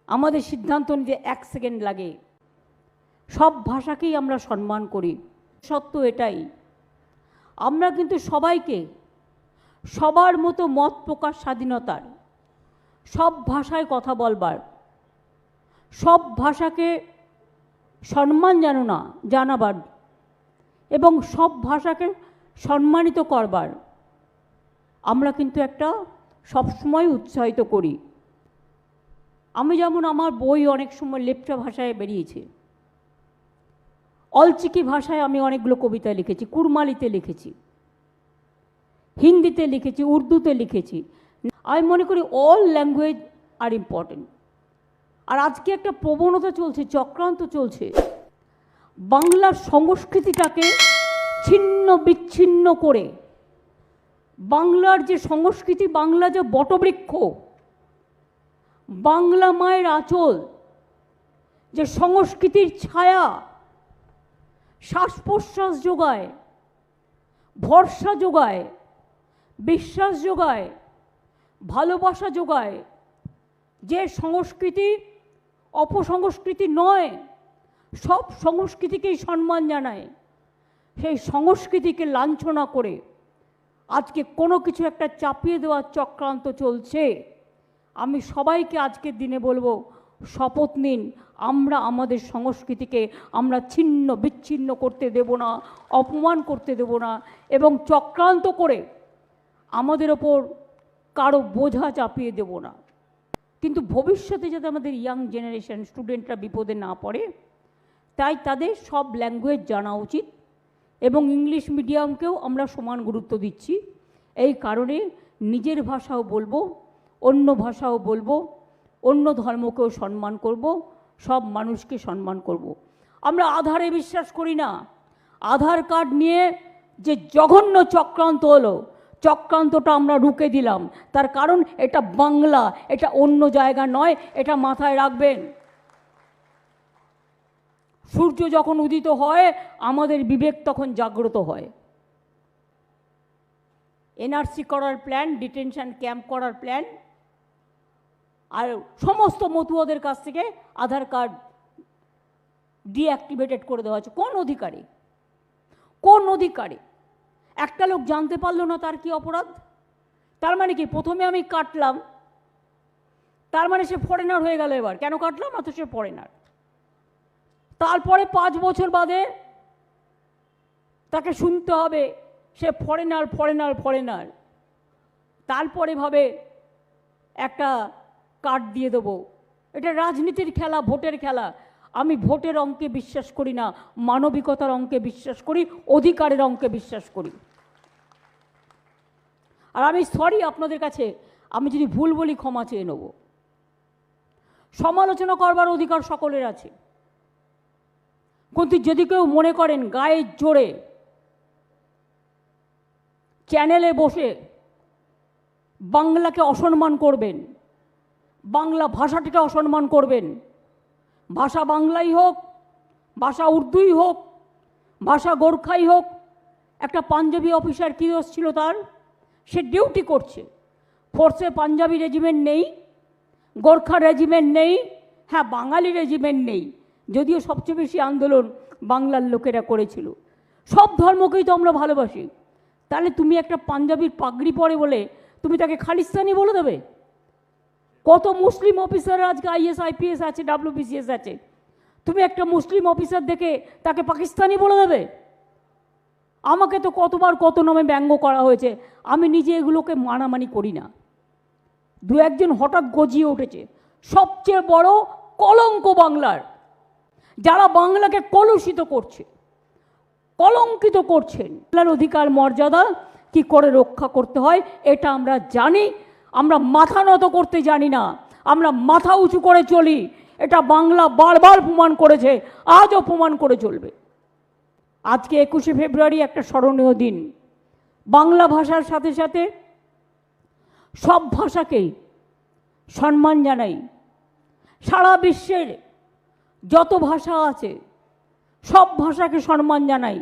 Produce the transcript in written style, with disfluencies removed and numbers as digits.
আমাদের সিদ্ধান্ত নিতে 1 সেকেন্ড লাগে। সব ভাষাকেই আমরা সম্মান করি। সত্য এটাই, আমরা কিন্তু সবাইকে সবার মতো মত প্রকাশ স্বাধীনতার, সব ভাষায় কথা বলবার, সব ভাষাকে সম্মান জানাবার এবং সব ভাষাকে সম্মানিত করবার আমরা কিন্তু একটা সবসময় উৎসাহিত করি। আমি যেমন আমার বই অনেক সময় লেপচা ভাষায় বেরিয়েছে, অলচিকি ভাষায় আমি অনেকগুলো কবিতা লিখেছি, কুরমালিতে লিখেছি, হিন্দিতে লিখেছি, উর্দুতে লিখেছি। আমি মনে করি অল ল্যাঙ্গুয়েজ আর ইম্পর্টেন্ট। আর আজকে একটা প্রবণতা চলছে, চক্রান্ত চলছে, বাংলার সংস্কৃতিটাকে ছিন্ন বিচ্ছিন্ন করে, বাংলার যে সংস্কৃতি, বাংলা যে বটবৃক্ষ, বাংলা মায়ের আঁচল, যে সংস্কৃতির ছায়া শ্বাস প্রশ্বাস যোগায়, ভরসা যোগায়, বিশ্বাস যোগায়, ভালোবাসা যোগায়, যে সংস্কৃতি অপসংস্কৃতি নয়, সব সংস্কৃতিকেই সম্মান জানায়, সেই সংস্কৃতিকে লাঞ্ছনা করে আজকে কোনো কিছু একটা চাপিয়ে দেওয়ার চক্রান্ত চলছে। আমি সবাইকে আজকের দিনে বলবো, শপথ নিন, আমরা আমাদের সংস্কৃতিকে আমরা ছিন্ন বিচ্ছিন্ন করতে দেব না, অপমান করতে দেব না, এবং চক্রান্ত করে আমাদের ওপর কারো বোঝা চাপিয়ে দেব না। কিন্তু ভবিষ্যতে যাতে আমাদের ইয়াং জেনারেশন স্টুডেন্টরা বিপদে না পড়ে, তাই তাদের সব ল্যাঙ্গুয়েজ জানা উচিত, এবং ইংলিশ মিডিয়ামকেও আমরা সমান গুরুত্ব দিচ্ছি। এই কারণে নিজের ভাষাও বলবো, অন্য ভাষাও বলবো, অন্য ধর্মকেও সম্মান করব, সব মানুষকে সম্মান করব। আমরা আধারে বিশ্বাস করি না। আধার কার্ড নিয়ে যে জঘন্য চক্রান্ত হলো, চক্রান্তটা আমরা রুখে দিলাম। তার কারণ এটা বাংলা, এটা অন্য জায়গা নয়, এটা মাথায় রাখবেন। সূর্য যখন উদিত হয় আমাদের বিবেক তখন জাগ্রত হয়। এনআরসি করার প্ল্যান, ডিটেনশন ক্যাম্প করার প্ল্যান, আর সমস্ত মতুয়াদের কাছ থেকে আধার কার্ড ডিঅ্যাক্টিভেটেড করে দেওয়া হচ্ছে। কোন অধিকারে? কোন অধিকারে? একটা লোক জানতে পারলো না তার কি অপরাধ? তার মানে কি, প্রথমে আমি কাটলাম, তার মানে সে ফরেনার হয়ে গেল। এবার কেন কাটলাম? অত সে ফরেনার। তারপরে 5 বছর বাদে তাকে শুনতে হবে সে ফরেনার ফরেনার ফরেনার। তারপরে ভাবে একটা কার্ড দিয়ে দেবো। এটা রাজনীতির খেলা, ভোটের খেলা। আমি ভোটের অঙ্কে বিশ্বাস করি না, মানবিকতার অঙ্কে বিশ্বাস করি, অধিকারের অঙ্কে বিশ্বাস করি। আর আমি সরি আপনাদের কাছে, আমি যদি ভুল বলি ক্ষমা চেয়ে নেব। সমালোচনা করবার অধিকার সকলের আছে, কিন্তু যদি কেউ মনে করেন গায়ের জোরে চ্যানেলে বসে বাংলাকে অসম্মান করবেন, বাংলা ভাষাটিকে অসম্মান করবেন, ভাষা বাংলাই হোক, ভাষা উর্দুই হোক, ভাষা গোর্খাই হোক। একটা পাঞ্জাবি অফিসার কী দোষ ছিল তার? সে ডিউটি করছে, ফোর্সে পাঞ্জাবি রেজিমেন্ট নেই, গোর্খা রেজিমেন্ট নেই, হ্যাঁ বাঙালি রেজিমেন্ট নেই, যদিও সবচেয়ে বেশি আন্দোলন বাংলার লোকেরা করেছিল। সব ধর্মকেই তো আমরা ভালোবাসি। তাহলে তুমি একটা পাঞ্জাবির পাগড়ি পরে বলে তুমি তাকে খালিস্তানি বলে দেবে? কত মুসলিম অফিসার আজকে আইএস আইপিএস আছে, WBCS আছে, তুমি একটা মুসলিম অফিসার দেখে তাকে পাকিস্তানি বলে দেবে? আমাকে তো কতবার কত নামে ব্যঙ্গ করা হয়েছে, আমি নিজে এগুলোকে মানামানি করি না। দু একজন হঠাৎ গজিয়ে উঠেছে। সবচেয়ে বড় কলঙ্ক বাংলার, যারা বাংলাকে কলুষিত করছে, কলঙ্কিত করছেন। বাংলার অধিকার মর্যাদা কি করে রক্ষা করতে হয় এটা আমরা জানি। আমরা মাথা নত করতে জানি না, আমরা মাথা উঁচু করে চলি। এটা বাংলা বারবার প্রমাণ করেছে, আজও প্রমাণ করে চলবে। আজকে 21শে ফেব্রুয়ারি একটা স্মরণীয় দিন। বাংলা ভাষার সাথে সাথে সব ভাষাকেই সম্মান জানাই। সারা বিশ্বের যত ভাষা আছে সব ভাষাকে সম্মান জানাই।